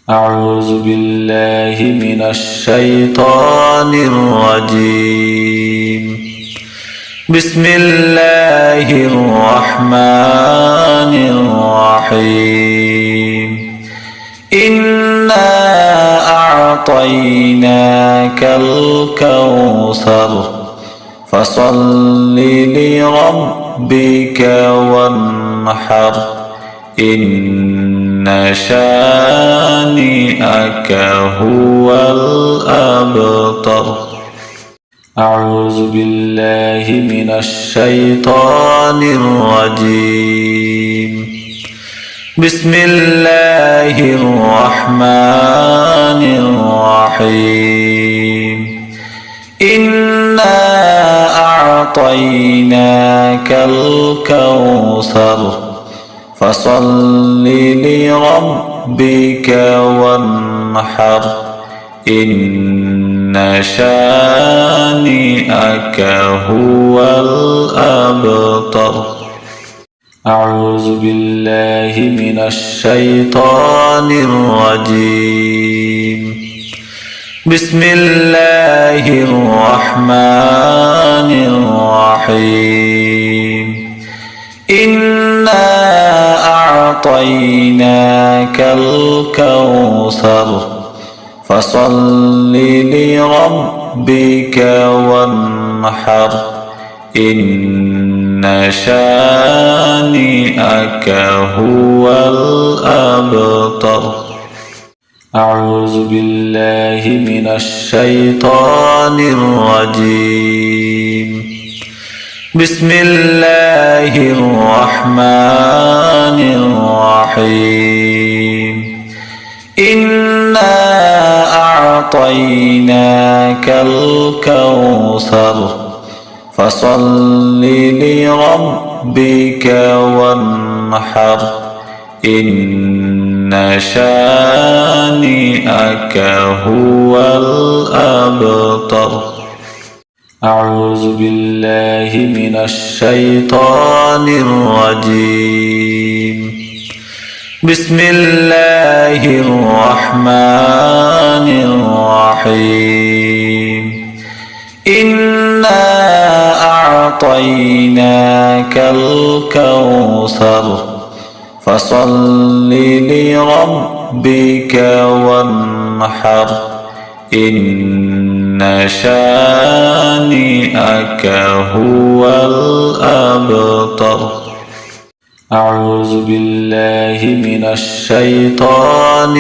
أعوذ بالله من الشيطان الرجيم. بسم الله الرحمن الرحيم. إنا أعطيناك الكوثر فصل لربك وانحر إن شانئك هو الأبتر. أعوذ بالله من الشيطان الرجيم. بسم الله الرحمن الرحيم. إنا أعطيناك الكوثر فصل لربك وانحر إن شانئك هو الأبتر. أعوذ بالله من الشيطان الرجيم. بسم الله الرحمن الرحيم. إنا أعطيناك الكوثر فصل لربك وانحر إن شانئك هو الأبتر. أعوذ بالله من الشيطان الرجيم. بسم الله الرحمن الرحيم. إنا أعطيناك الكوثر فصل لربك وانحر إن شانئك هو الأبتر. أعوذ بالله من الشيطان الرجيم. بسم الله الرحمن الرحيم. إنا أعطيناك الكوثر فصل لربك وانحر إن شانئك هو الأبتر. أعوذ بالله من الشيطان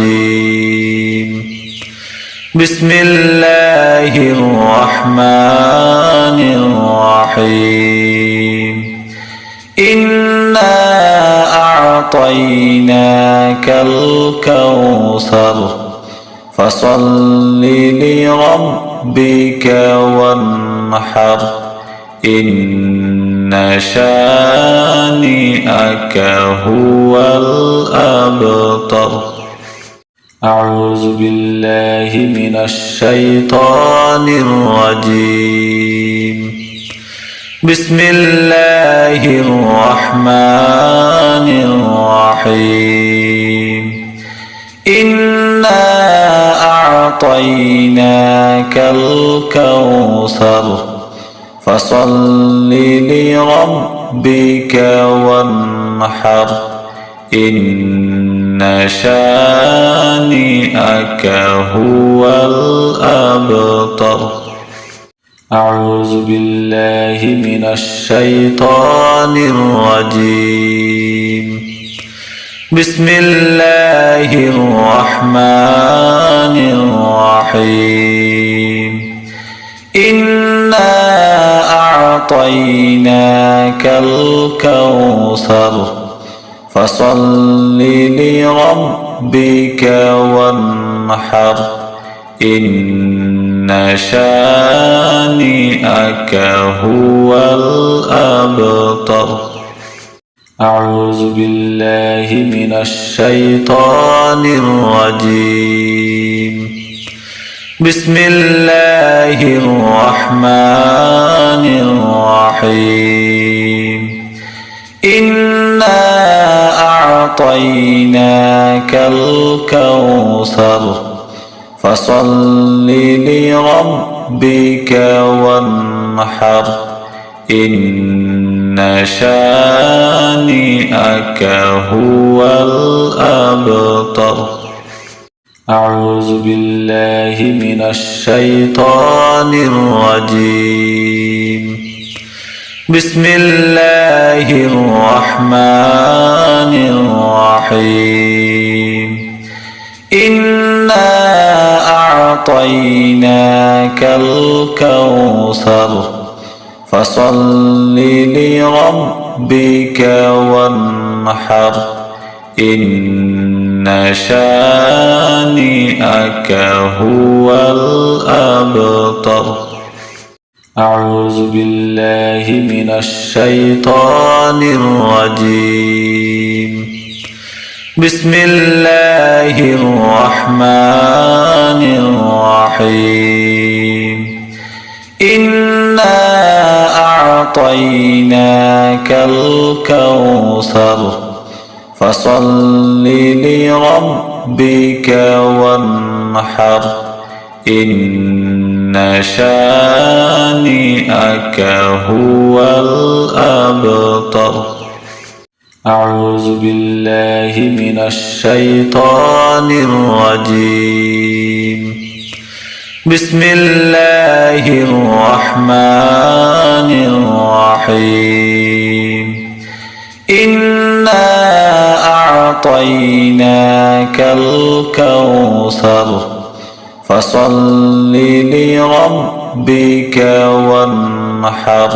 الرجيم. بسم الله الرحمن الرحيم. إنا أعطيناك الكوثر فصل لربك وانحر إن شانئك هو الأبتر. أعوذ بالله من الشيطان الرجيم. بسم الله الرحمن الرحيم. إنا أعطيناك الكوثر فصل لربك وانحر إن شانئك هو الأبتر. أعوذ بالله من الشيطان الرجيم. بسم الله الرحمن الرحيم. إنا أعطيناك الكوثر فصل لربك وانحر إن شانئك هو الأبتر. أعوذ بالله من الشيطان الرجيم. بسم الله الرحمن الرحيم. إنا أعطيناك الكوثر فصل لربك وانحر إن شانئك هو الأبتر. أعوذ بالله من الشيطان الرجيم. بسم الله الرحمن الرحيم. إنا أعطيناك الكوثر فصل لربك وانحر إن شانئك هو الأبتر. أعوذ بالله من الشيطان الرجيم. بسم الله الرحمن الرحيم. إنا أعطيناك الكوثر فصل لربك وانحر إن شانئك هو الأبتر. أعوذ بالله من الشيطان الرجيم. بسم الله الرحمن الرحيم. إنا أعطيناك الكوثر فصل لربك وانحر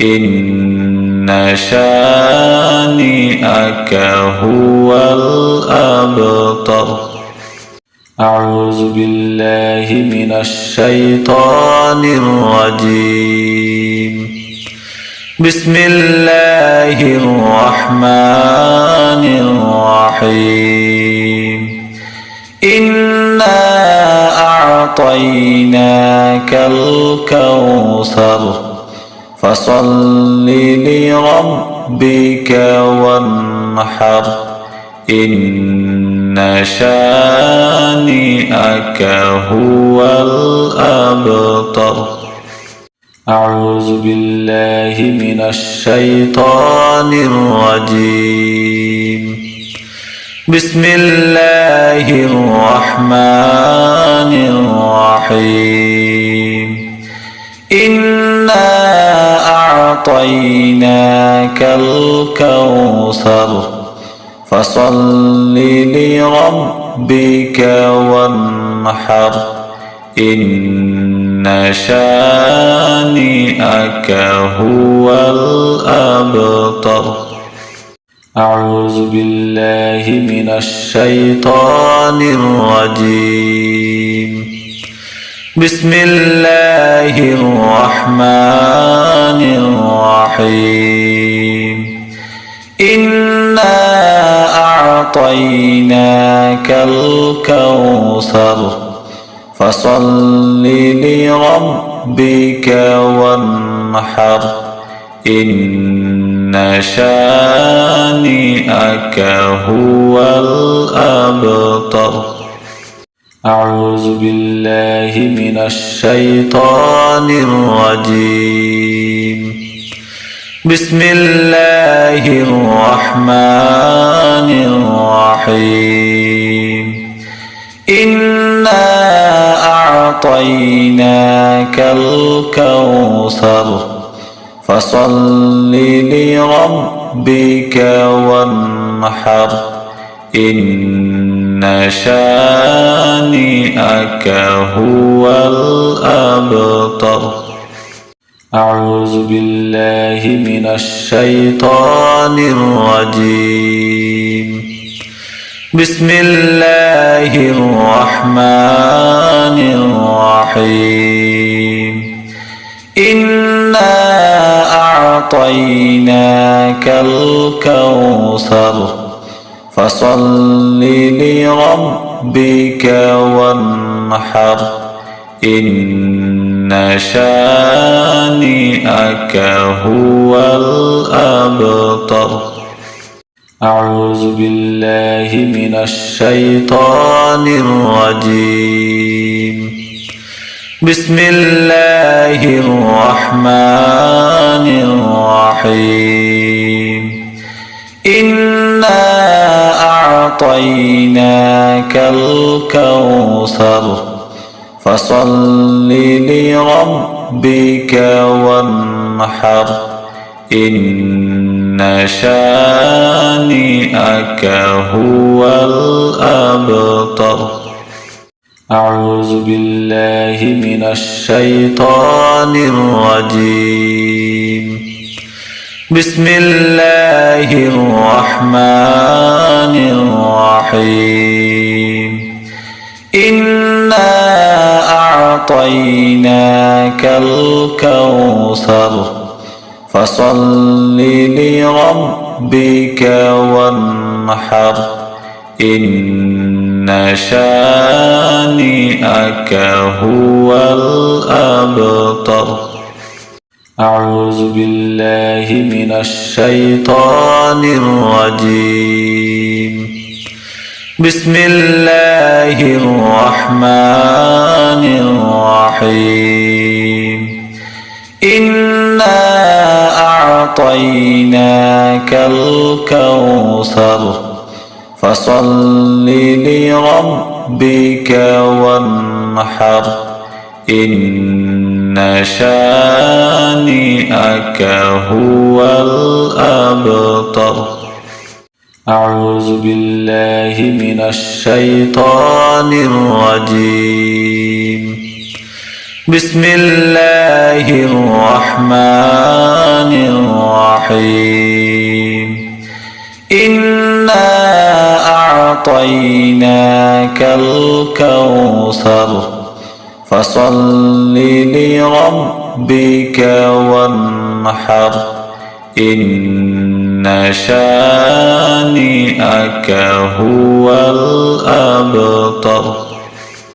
إن شانئك هو الأبتر. أعوذ بالله من الشيطان الرجيم. بسم الله الرحمن الرحيم. إنا أعطيناك الكوثر فصل لربك وانحر إن شانئك هو الأبتر. أعوذ بالله من الشيطان الرجيم. بسم الله الرحمن الرحيم. إنا أعطيناك الكوثر فصل لربك وانحر إن شانئك هو الأبتر. أعوذ بالله من الشيطان الرجيم. بسم الله الرحمن الرحيم. إنا أعطيناك الكوثر فصل لربك وانحر إن شانئك هو الأبتر. أعوذ بالله من الشيطان الرجيم. بسم الله الرحمن الرحيم. إنا أعطيناك الكوثر فصل لربك وانحر إن شانئك هو الأبتر. أعوذ بالله من الشيطان الرجيم. بسم الله الرحمن الرحيم. إنا أعطيناك الكوثر فصل لربك وانحر إن شانئك هو الأبتر. أعوذ بالله من الشيطان الرجيم. بسم الله الرحمن الرحيم. إنا أعطيناك الكوثر فصل لربك وانحر إن شانئك هو الأبتر. أعوذ بالله من الشيطان الرجيم. بسم الله الرحمن الرحيم. إنا أعطيناك الكوثر فصل لربك وانحر إن شانئك هو الأبتر. أعوذ بالله من الشيطان الرجيم. بسم الله الرحمن الرحيم. إنا أعطيناك الكوثر فصل لربك وانحر إن شانئك هو الأبتر. أعوذ بالله من الشيطان الرجيم. بسم الله الرحمن الرحيم. إنا أعطيناك الكوثر فصل لربك وانحر إن شانئك هو الأبتر.